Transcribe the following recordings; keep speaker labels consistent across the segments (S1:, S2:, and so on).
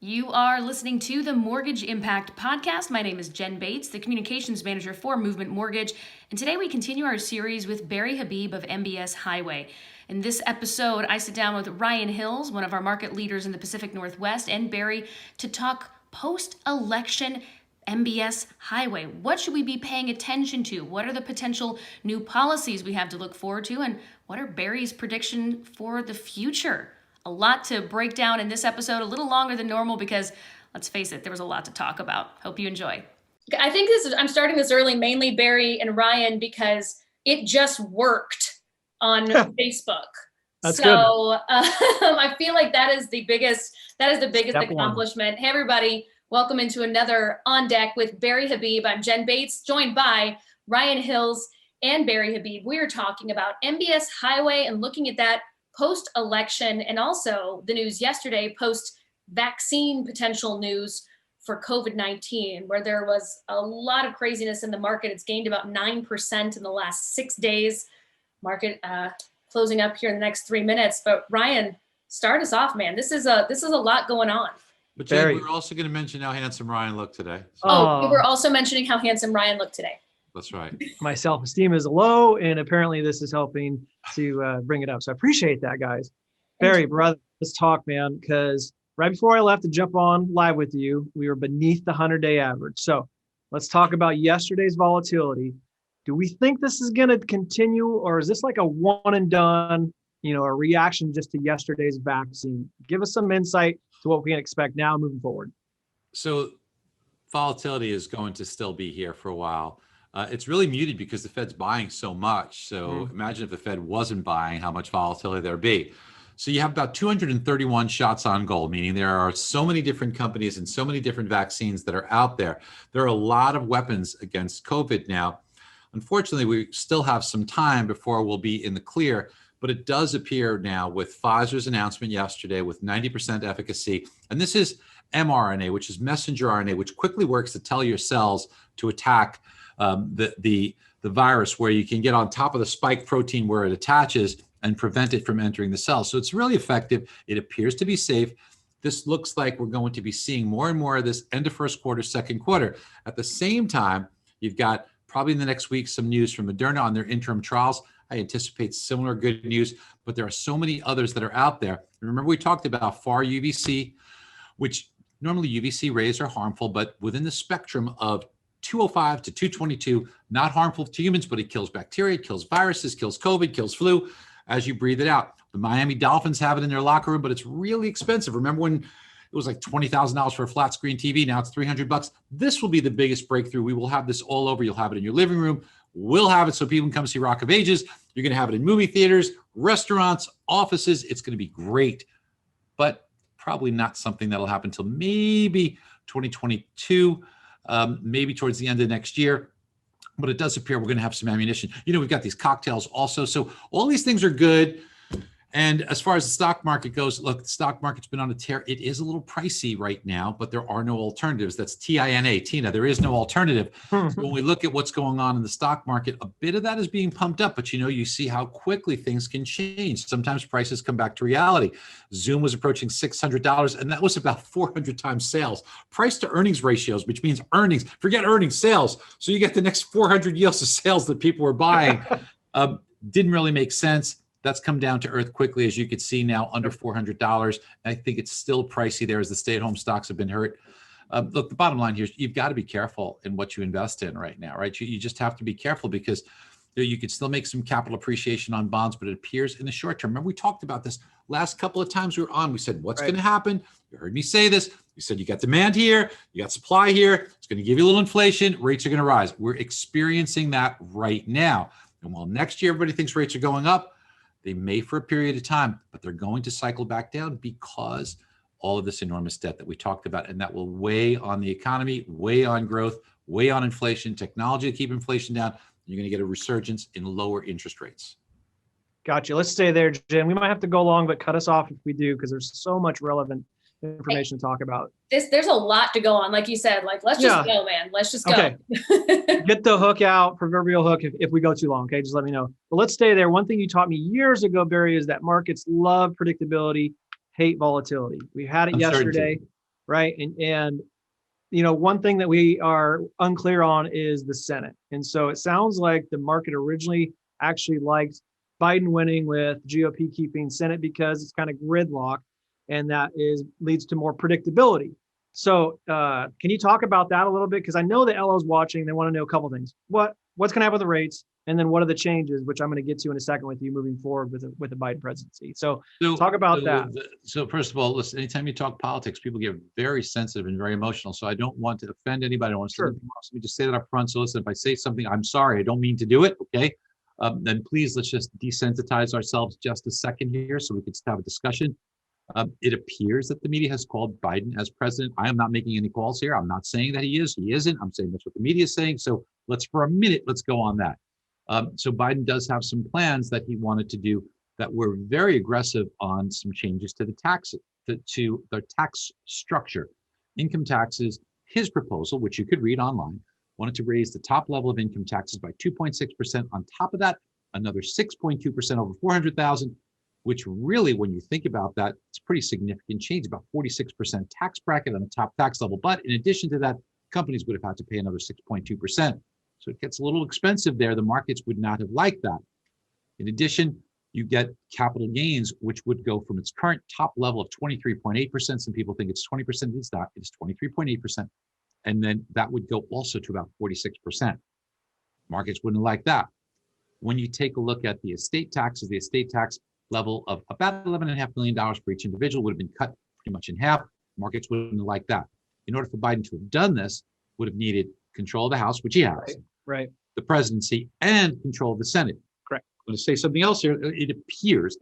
S1: You are listening to the Mortgage Impact Podcast. My name is Jen Bates, the Communications Manager for Movement Mortgage, and today we continue our series with Barry Habib of MBS Highway. In this episode, I sit down with Ryan Hills, one of our market leaders in the Pacific Northwest, and Barry to talk post-election MBS Highway. What should we be paying attention to? What are the potential new policies we have to look forward to? And what are Barry's predictions for the future? A lot to break down in this episode, a little longer than normal because, let's face it, there was a lot to talk about. Hope you enjoy.
S2: I think I'm starting this early, mainly Barry and Ryan, because it just worked on Facebook.
S3: That's
S2: so I feel like that is the biggest
S3: Step
S2: accomplishment. Hey, everybody. Welcome into another On Deck with Barry Habib. I'm Jen Bates, joined by Ryan Hills and Barry Habib. We are talking about MBS Highway and looking at that post-election, and also the news yesterday, post-vaccine potential news for COVID-19, where there was a lot of craziness in the market. It's gained about 9% in the last 6 days. Market closing up here in the next 3 minutes. But Ryan, start us off, man. This is a lot going on.
S4: But Jay, we're also going to mention how handsome Ryan looked today.
S2: Oh, we're also mentioning how handsome Ryan looked today.
S4: That's right.
S3: My self-esteem is low, and apparently this is helping to bring it up. So I appreciate that, guys. Barry, brother, let's talk, man, because right before I left to jump on live with you, we were beneath the 100-day average. So let's talk about yesterday's volatility. Do we think this is going to continue, or is this like a one and done, a reaction just to yesterday's vaccine? Give us some insight to what we can expect now moving forward.
S4: So volatility is going to still be here for a while. It's really muted because the Fed's buying so much. So imagine if the Fed wasn't buying, how much volatility there'd be. So you have about 231 shots on goal, meaning there are so many different companies and so many different vaccines that are out there. There are a lot of weapons against COVID now. Unfortunately, we still have some time before we'll be in the clear, but it does appear now with Pfizer's announcement yesterday with 90% efficacy. And this is mRNA, which is messenger RNA, which quickly works to tell your cells to attack the virus, where you can get on top of the spike protein where it attaches and prevent it from entering the cell. So it's really effective. It appears to be safe. This looks like we're going to be seeing more and more of this end of first quarter, second quarter. At the same time, you've got probably in the next week some news from Moderna on their interim trials. I anticipate similar good news, but there are so many others that are out there. And remember, we talked about far UVC, which normally UVC rays are harmful, but within the spectrum of 205 to 222, not harmful to humans, but it kills bacteria, it kills viruses, kills COVID, kills flu as you breathe it out. The Miami Dolphins have it in their locker room, but it's really expensive. Remember when it was like $20,000 for a flat screen TV? Now it's $300. This will be the biggest breakthrough. We will have this all over. You'll have it in your living room. We'll have it so people can come see Rock of Ages. You're going to have it in movie theaters, restaurants, offices. It's going to be great, but probably not something that'll happen until maybe 2022. Maybe towards the end of next year, but it does appear we're going to have some ammunition. We've got these cocktails also. So all these things are good. And as far as the stock market goes, look, the stock market's been on a tear. It is a little pricey right now, but there are no alternatives. That's TINA, Tina. There is no alternative. So when we look at what's going on in the stock market, a bit of that is being pumped up, but you see how quickly things can change. Sometimes prices come back to reality. Zoom was approaching $600, and that was about 400 times sales. Price to earnings ratios, which means earnings, forget earnings, sales. So you get the next 400 yields of sales that people were buying. Didn't really make sense. That's come down to earth quickly, as you could see now, under $400. I think it's still pricey there as the stay-at-home stocks have been hurt. Look, the bottom line here is you've got to be careful in what you invest in right now, right? You just have to be careful because you could still make some capital appreciation on bonds, but it appears in the short term. Remember, we talked about this last couple of times we were on. We said, what's going to happen? You heard me say this. You said you got demand here, you got supply here. It's going to give you a little inflation. Rates are going to rise. We're experiencing that right now. And while next year everybody thinks rates are going up, they may for a period of time, but they're going to cycle back down because all of this enormous debt that we talked about, and that will weigh on the economy, weigh on growth, weigh on inflation, technology to keep inflation down. You're going to get a resurgence in lower interest rates.
S3: Gotcha. Let's stay there, Jen. We might have to go long, but cut us off if we do, because there's so much relevant information to talk about.
S2: There's a lot to go on. Like you said, let's just go, man. Let's just go.
S3: Okay. Get the hook out, proverbial hook, if we go too long. Okay. Just let me know. But let's stay there. One thing you taught me years ago, Barry, is that markets love predictability, hate volatility. We had it yesterday. right? And one thing that we are unclear on is the Senate. And so it sounds like the market originally actually liked Biden winning with GOP keeping Senate because it's kind of gridlock, and that leads to more predictability. So can you talk about that a little bit? Because I know the LO's watching. They want to know a couple of things. What's going to happen with the rates? And then what are the changes, which I'm going to get to in a second with you moving forward with the Biden presidency. So talk about that.
S4: So first of all, listen, anytime you talk politics, people get very sensitive and very emotional. So I don't want to offend anybody. I don't want to say anything else. Let me just say that up front. So listen, if I say something, I'm sorry. I don't mean to do it. Okay. Then please, let's just desensitize ourselves just a second here so we can have a discussion. It appears that the media has called Biden as president. I am not making any calls here. I'm not saying that he is. He isn't. I'm saying that's what the media is saying. So let's go on that. So Biden does have some plans that he wanted to do that were very aggressive on some changes to the to the tax structure. Income taxes, his proposal, which you could read online, wanted to raise the top level of income taxes by 2.6%. On top of that, another 6.2% over 400,000, which really, when you think about that, it's a pretty significant change, about 46% tax bracket on the top tax level. But in addition to that, companies would have had to pay another 6.2%. So it gets a little expensive there. The markets would not have liked that. In addition, you get capital gains, which would go from its current top level of 23.8%. Some people think it's 20%. It's not. It's 23.8%. And then that would go also to about 46%. Markets wouldn't like that. When you take a look at the estate taxes, the estate tax level of about $11.5 million for each individual would have been cut pretty much in half. Markets wouldn't like that. In order for Biden to have done this, would have needed control of the House, which he has,
S3: right,
S4: the presidency, and control of the Senate.
S3: Correct.
S4: I'm going to say something else here. It appears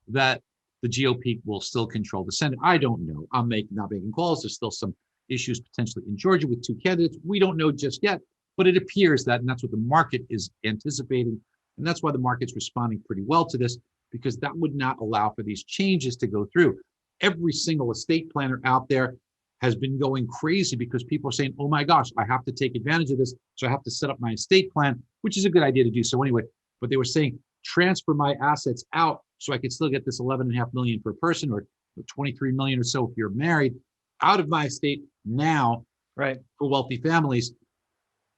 S4: that the GOP will still control the Senate. I don't know. I'm not making calls. There's still some issues potentially in Georgia with two candidates. We don't know just yet, but it appears that, and that's what the market is anticipating. And that's why the market's responding pretty well to this, because that would not allow for these changes to go through. Every single estate planner out there has been going crazy because people are saying, oh my gosh, I have to take advantage of this. So I have to set up my estate plan, which is a good idea to do so anyway. But they were saying, transfer my assets out so I could still get this 11.5 million per person, or 23 million or so if you're married, out of my estate now,
S3: right,
S4: for wealthy families.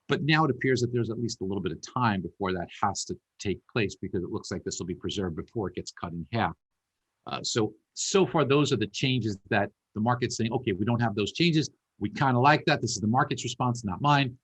S4: But now it appears that there's at least a little bit of time before that has to take place, because it looks like this will be preserved before it gets cut in half. So far, those are the changes that the market's saying, okay, we don't have those changes. We kind of like that. This is the market's response, not mine.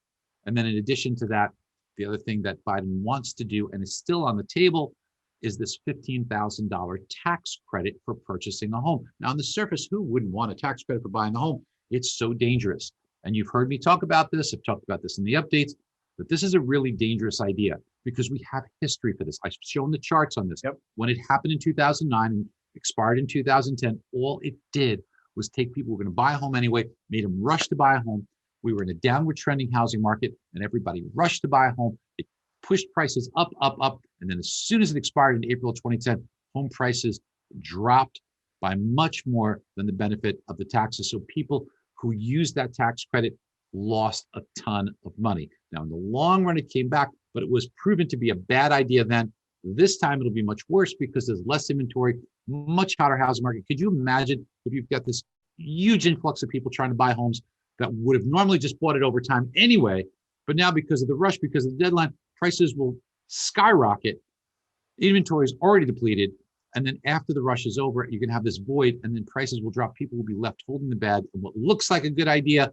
S4: And then in addition to that, the other thing that Biden wants to do, and is still on the table, is this $15,000 tax credit for purchasing a home. Now, on the surface, who wouldn't want a tax credit for buying a home? It's so dangerous. And you've heard me talk about this. I've talked about this in the updates, but this is a really dangerous idea because we have history for this. I've shown the charts on this.
S3: Yep. When
S4: it happened in 2009 and expired in 2010, all it did was take people who were going to buy a home anyway, made them rush to buy a home. We were in a downward trending housing market and everybody rushed to buy a home. It pushed prices up, up, up. And then as soon as it expired in April of 2010, home prices dropped by much more than the benefit of the taxes. So people who used that tax credit lost a ton of money. Now, in the long run, it came back, but it was proven to be a bad idea then. This time, it'll be much worse because there's less inventory, much hotter housing market. Could you imagine if you've got this huge influx of people trying to buy homes that would have normally just bought it over time anyway, but now because of the rush, because of the deadline, prices will skyrocket. Inventory is already depleted. And then after the rush is over, you can have this void and then prices will drop. People will be left holding the bag. And what looks like a good idea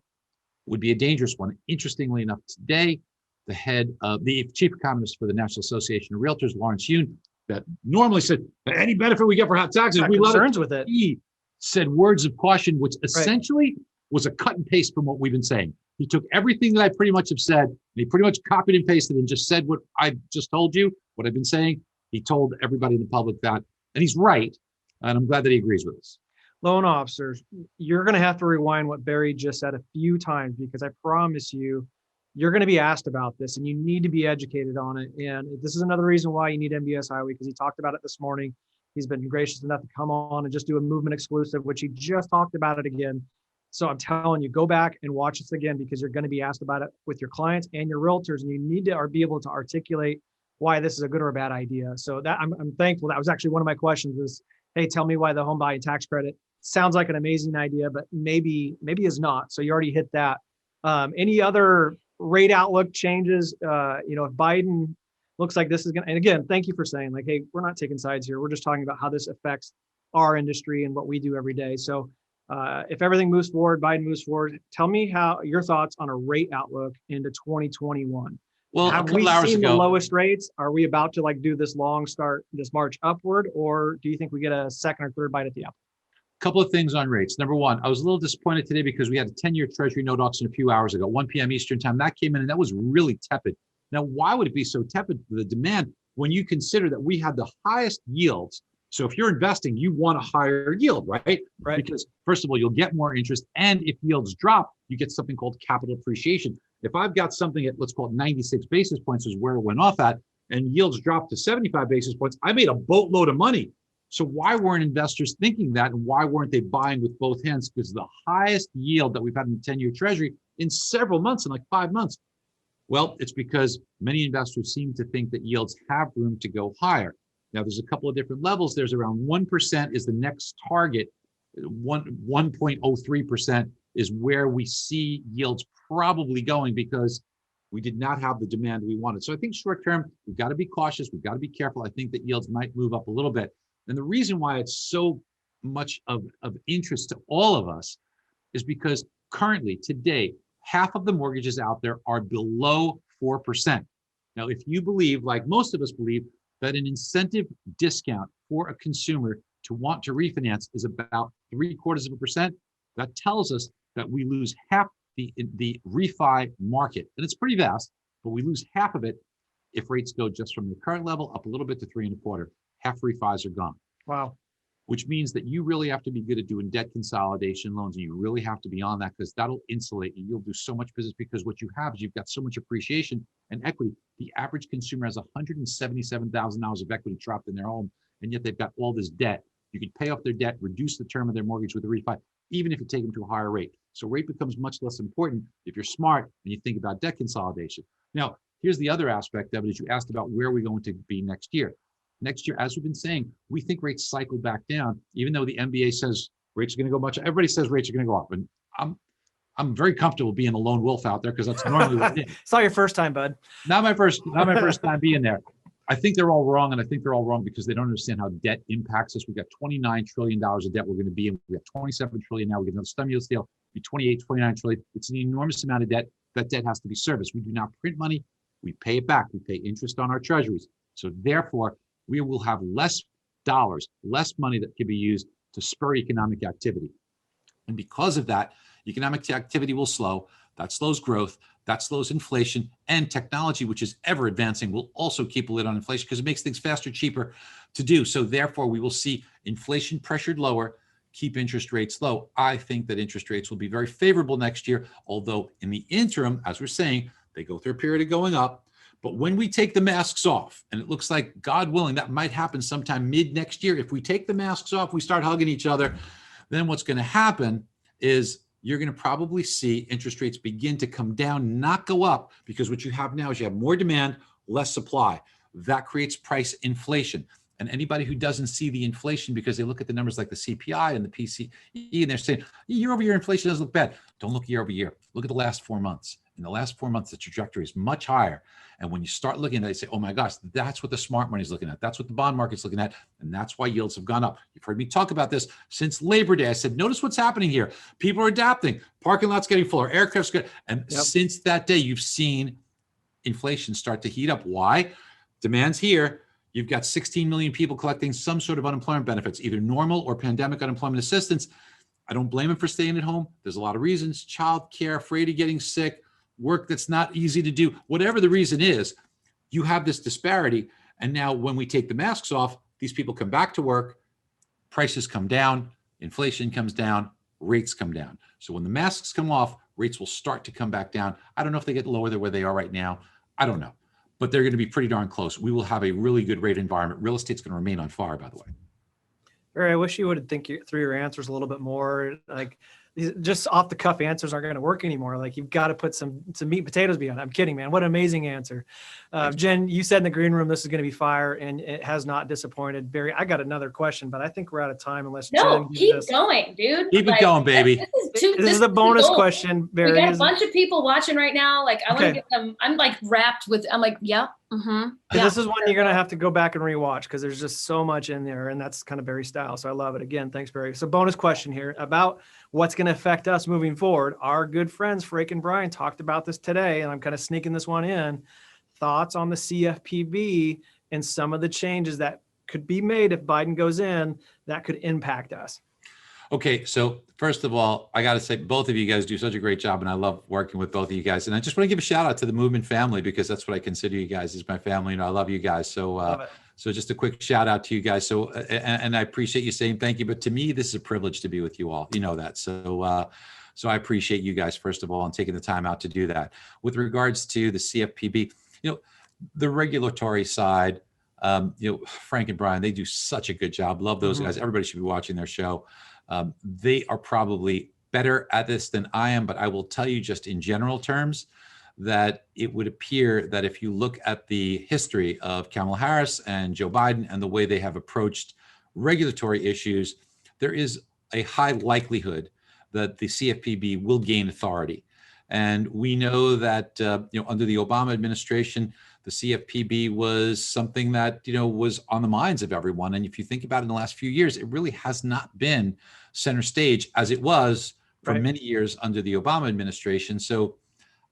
S4: would be a dangerous one. Interestingly enough, today, the chief economist for the National Association of Realtors, Lawrence Yun, that normally said, any benefit we get for hot taxes, we love it.
S3: With it.
S4: He said words of caution, which essentially was a cut and paste from what we've been saying. He took everything that I pretty much have said, and he pretty much copied and pasted and just said what I just told you, what I've been saying. He told everybody in the public that, and he's right. And I'm glad that he agrees with us.
S3: Loan officers, you're going to have to rewind what Barry just said a few times, because I promise you, you're going to be asked about this and you need to be educated on it. And this is another reason why you need MBS Highway, because he talked about it this morning. He's been gracious enough to come on and just do a movement exclusive, which he just talked about it again. So I'm telling you, go back and watch this again, because you're going to be asked about it with your clients and your realtors, and you need to be able to articulate why this is a good or a bad idea. So that I'm thankful. That was actually one of my questions is, hey, tell me why the home buying tax credit sounds like an amazing idea, but maybe is not. So you already hit that. Any other rate outlook changes? If Biden looks like this is going to, and again, thank you for saying like, hey, we're not taking sides here. We're just talking about how this affects our industry and what we do every day. So if everything moves forward, Biden moves forward, tell me how your thoughts on a rate outlook into 2021.
S4: Well,
S3: have
S4: a
S3: we
S4: couple hours
S3: seen the
S4: ago,
S3: lowest rates? Are we about to like do this march upward, or do you think we get a second or third bite at the apple?
S4: couple of things on rates. Number one, I was a little disappointed today because we had a 10-year Treasury note auction a few hours ago, 1 p.m. Eastern time. That came in and that was really tepid. Now, why would it be so tepid for the demand when you consider that we had the highest yields? So if you're investing, you want a higher yield, right?
S3: Right.
S4: Because first of all, you'll get more interest. And if yields drop, you get something called capital appreciation. If I've got something at, let's call it 96 basis points is where it went off at, and yields dropped to 75 basis points, I made a boatload of money. So why weren't investors thinking that? And why weren't they buying with both hands? Because the highest yield that we've had in the 10-year Treasury in several months, in like 5 months. Well, it's because many investors seem to think that yields have room to go higher. Now, there's a couple of different levels. There's around 1% is the next target. 1.03% is where we see yields probably going because we did not have the demand we wanted. So I think short term, we've got to be cautious. We've got to be careful. I think that yields might move up a little bit. And the reason why it's so much of interest to all of us is because currently, today, half of the mortgages out there are below 4%. Now, if you believe, like most of us believe, that an incentive discount for a consumer to want to refinance is about 0.75%, that tells us that we lose half the refi market. And it's pretty vast, but we lose half of it if rates go just from the current level up a little bit to 3.25. Half refis are gone.
S3: Wow.
S4: Which means that you really have to be good at doing debt consolidation loans, and you really have to be on that because that'll insulate you. You'll do so much business because what you have is you've got so much appreciation and equity. The average consumer has $177,000 of equity trapped in their home, and yet they've got all this debt. You can pay off their debt, reduce the term of their mortgage with a refi, even if you take them to a higher rate. So rate becomes much less important if you're smart and you think about debt consolidation. Now, here's the other aspect of it, is you asked about where we're going to be next year. Next year, as we've been saying, we think rates cycle back down, even though the MBA says rates are going to go much. Everybody says rates are going to go up, and I'm very comfortable being a lone wolf out there because that's normally what it is.
S3: It's not your first time, bud.
S4: Not my first time being there. I think they're all wrong, and I think they're all wrong because they don't understand how debt impacts us. We've got $29 trillion of debt we're going to be in. We have $27 trillion now. We get another stimulus deal, be 28, 29 trillion. It's an enormous amount of debt. That debt has to be serviced. We do not print money. We pay it back. We pay interest on our treasuries. So therefore, we will have less dollars, less money that can be used to spur economic activity. And because of that, economic activity will slow. That slows growth. That slows inflation, and technology, which is ever advancing, will also keep a lid on inflation because it makes things faster, cheaper to do. So therefore, we will see inflation pressured lower, keep interest rates low. I think that interest rates will be very favorable next year, although in the interim, as we're saying, they go through a period of going up. But when we take the masks off, and it looks like, God willing, that might happen sometime mid next year. If we take the masks off, we start hugging each other, then what's going to happen is you're going to probably see interest rates begin to come down, not go up, because what you have now is you have more demand, less supply. That creates price inflation. And anybody who doesn't see the inflation because they look at the numbers like the CPI and the PCE, and they're saying, year over year inflation doesn't look bad. Don't look year over year. Look at the last 4 months. In the last 4 months, the trajectory is much higher. And when you start looking at it, you say, oh my gosh, that's what the smart money is looking at. That's what the bond market's looking at. And that's why yields have gone up. You've heard me talk about this since Labor Day. I said, notice what's happening here. People are adapting. Parking lots getting fuller. Aircraft's good. And since that day, you've seen inflation start to heat up. Why? Demand's here. You've got 16 million people collecting some sort of unemployment benefits, either normal or pandemic unemployment assistance. I don't blame them for staying at home. There's a lot of reasons: child care, afraid of getting sick, work that's not easy to do. Whatever the reason is, you have this disparity. And now when we take the masks off, these people come back to work, prices come down, inflation comes down, rates come down. So when the masks come off, rates will start to come back down. I don't know if they get lower than where they are right now. I don't know. But they're going to be pretty darn close. We will have a really good rate environment. Real estate's going to remain on fire, by the way.
S3: Barry, I wish you would think through your answers a little bit more. Like, just off the cuff answers aren't going to work anymore. Like you've got to put some meat and potatoes beyond. I'm kidding, man. What an amazing answer. Jen, you said in the green room, this is going to be fire, and it has not disappointed. Barry, I got another question, but I think we're out of time unless
S2: No,
S3: Jen
S2: keep
S3: gives us.
S2: Going, dude.
S4: Keep it going, baby.
S3: This is a bonus question, Barry.
S2: We got a bunch of people watching right now. Like I want to
S3: Okay.
S2: get them. I'm like wrapped with. I'm like, yeah. Yeah.
S3: This is one you're going to have to go back and rewatch because there's just so much in there, and that's kind of Barry's style. So I love it. Again, thanks, Barry. So bonus question here about what's going to affect us moving forward. Our good friends, Frank and Brian, talked about this today, and I'm kind of sneaking this one in. Thoughts on the CFPB and some of the changes that could be made if Biden goes in that could impact us.
S4: Okay, so first of all, I got to say both of you guys do such a great job, and I love working with both of you guys. And I just want to give a shout out to the Movement family because that's what I consider you guys as my family. I love you guys. So, so just a quick shout out to you guys. So, and I appreciate you saying thank you. But to me, this is a privilege to be with you all. You know that. So, so I appreciate you guys first of all and taking the time out to do that. With regards to the CFPB, the regulatory side. Frank and Brian, they do such a good job. Love those guys. Everybody should be watching their show. They are probably better at this than I am, but I will tell you just in general terms that it would appear that if you look at the history of Kamala Harris and Joe Biden and the way they have approached regulatory issues, there is a high likelihood that the CFPB will gain authority. And we know that, under the Obama administration, the CFPB was something that, was on the minds of everyone. And if you think about it in the last few years, it really has not been center stage as it was for many years under the Obama administration. So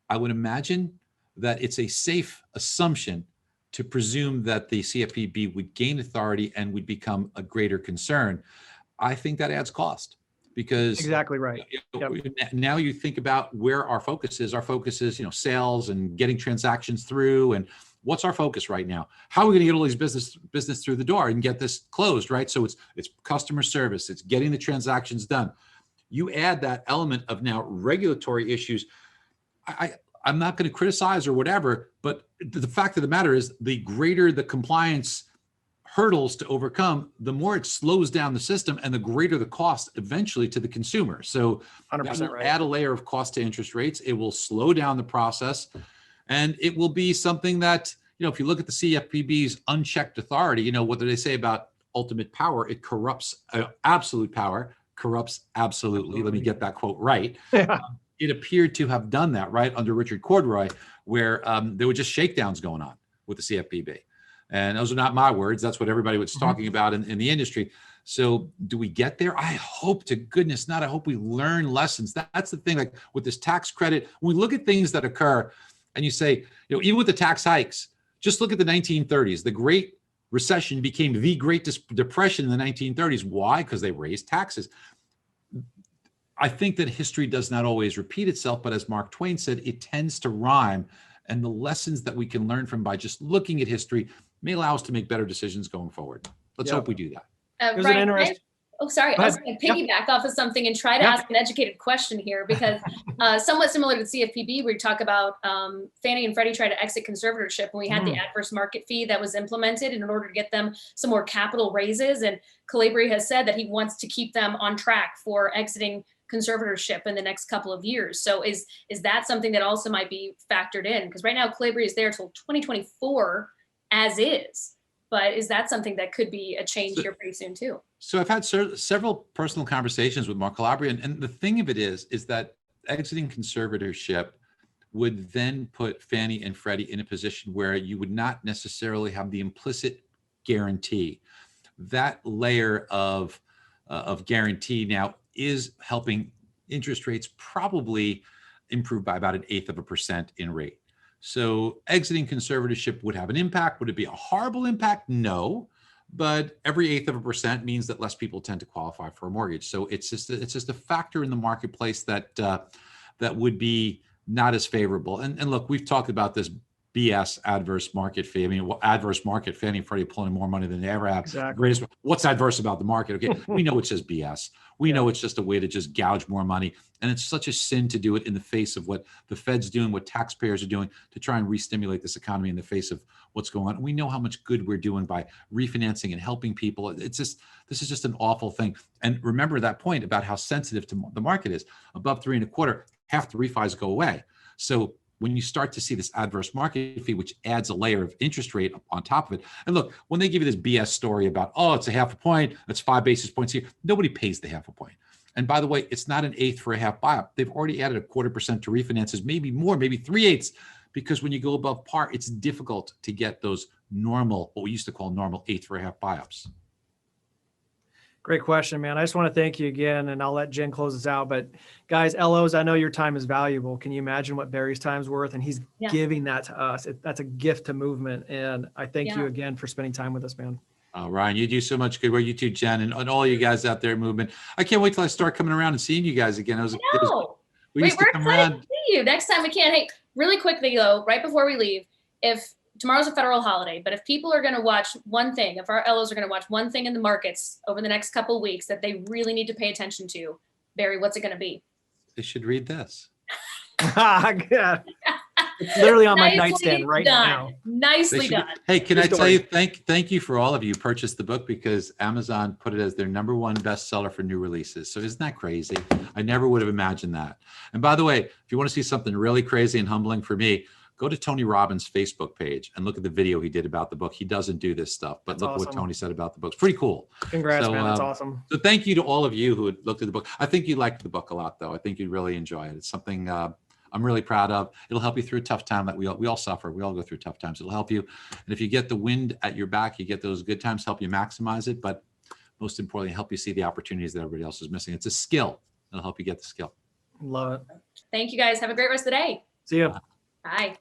S4: I would imagine that it's a safe assumption to presume that the CFPB would gain authority and would become a greater concern. I think that adds cost. Because
S3: exactly right.
S4: Now you think about where our focus is. Our focus is, sales and getting transactions through. And what's our focus right now? How are we going to get all these business through the door and get this closed, right? So it's customer service. It's getting the transactions done. You add that element of now regulatory issues. I'm not going to criticize or whatever, but the fact of the matter is the greater the compliance hurdles to overcome, the more it slows down the system and the greater the cost eventually to the consumer. So
S3: 100% right.
S4: Add a layer of cost to interest rates. It will slow down the process. And it will be something that, if you look at the CFPB's unchecked authority, what do they say about ultimate power? It corrupts, absolute power corrupts absolutely. Let me get that quote right. It appeared to have done that right under Richard Cordray, where there were just shakedowns going on with the CFPB. And those are not my words. That's what everybody was talking about in the industry. So do we get there? I hope to goodness not. I hope we learn lessons. That's the thing, like with this tax credit, when we look at things that occur and you say, even with the tax hikes, just look at the 1930s. The Great Recession became the Great Depression in the 1930s. Why? Because they raised taxes. I think that history does not always repeat itself, but as Mark Twain said, it tends to rhyme. And the lessons that we can learn from by just looking at history may allow us to make better decisions going forward. Let's hope we do that.
S3: It was
S2: Ryan,
S3: an interesting.
S2: I was going to piggyback off of something and try to ask an educated question here because somewhat similar to the CFPB, we talk about Fannie and Freddie try to exit conservatorship when we had the adverse market fee that was implemented in order to get them some more capital raises. And Calabria has said that he wants to keep them on track for exiting conservatorship in the next couple of years. So is that something that also might be factored in? Because right now Calabria is there till 2024 as is. But is that something that could be a change here pretty soon too?
S4: So I've had several personal conversations with Mark Calabria, and the thing of it is that exiting conservatorship would then put Fannie and Freddie in a position where you would not necessarily have the implicit guarantee. That layer of guarantee now is helping interest rates probably improve by about 1/8% in rate. So exiting conservatorship would have an impact. Would it be a horrible impact? No, but every 1/8% means that less people tend to qualify for a mortgage. So it's just a factor in the marketplace that would be not as favorable. And look, we've talked about this BS adverse market fee. I mean, adverse market, Fannie and Freddie pulling more money than they ever have.
S3: Exactly.
S4: What's adverse about the market? Okay, we know it's just BS. We know it's just a way to just gouge more money. And it's such a sin to do it in the face of what the Fed's doing, what taxpayers are doing to try and re-stimulate this economy in the face of what's going on. We know how much good we're doing by refinancing and helping people. This is just an awful thing. And remember that point about how sensitive to the market is. Above 3.25, half the refis go away. So when you start to see this adverse market fee, which adds a layer of interest rate on top of it. And look, when they give you this BS story about, oh, it's a half a point, that's 5 basis points here, nobody pays the half a point. And by the way, it's not an eighth for a half buyout. They've already added 0.25% to refinances, maybe more, maybe 3/8, because when you go above par, it's difficult to get those normal, what we used to call normal eighth for a half buyups.
S3: Great question, man. I just want to thank you again, and I'll let Jen close us out. But guys, LOs, I know your time is valuable. Can you imagine what Barry's time's worth? And he's giving that to us. That's a gift to movement. And I thank you again for spending time with us, man.
S4: Ryan, you do so much good work. You too, Jen, and all you guys out there at Movement. I can't wait till I start coming around and seeing you guys again.
S2: We're excited to see you next time we can. Hey, really quickly though, right before we leave, if tomorrow's a federal holiday, but if people are going to watch one thing, if our LOs are going to watch one thing in the markets over the next couple of weeks that they really need to pay attention to, Barry, what's it going to be?
S4: They should read this.
S3: Yeah. It's literally on my nightstand right now.
S2: Nicely done.
S4: Hey, can I tell you, thank you for all of you who purchased the book, because Amazon put it as their #1 bestseller for new releases. So isn't that crazy? I never would have imagined that. And by the way, if you want to see something really crazy and humbling for me, go to Tony Robbins' Facebook page and look at the video he did about the book. He doesn't do this stuff, but look what Tony said about the book. It's pretty cool.
S3: Congrats, man. That's awesome.
S4: So thank you to all of you who had looked at the book. I think you liked the book a lot, though. I think you'd really enjoy it. It's something I'm really proud of. It'll help you through a tough time that we all suffer. We all go through tough times. It'll help you. And if you get the wind at your back, you get those good times, help you maximize it. But most importantly, help you see the opportunities that everybody else is missing. It's a skill. It'll help you get the skill.
S3: Love it.
S2: Thank you guys. Have a great rest of the day.
S3: See you.
S2: Bye.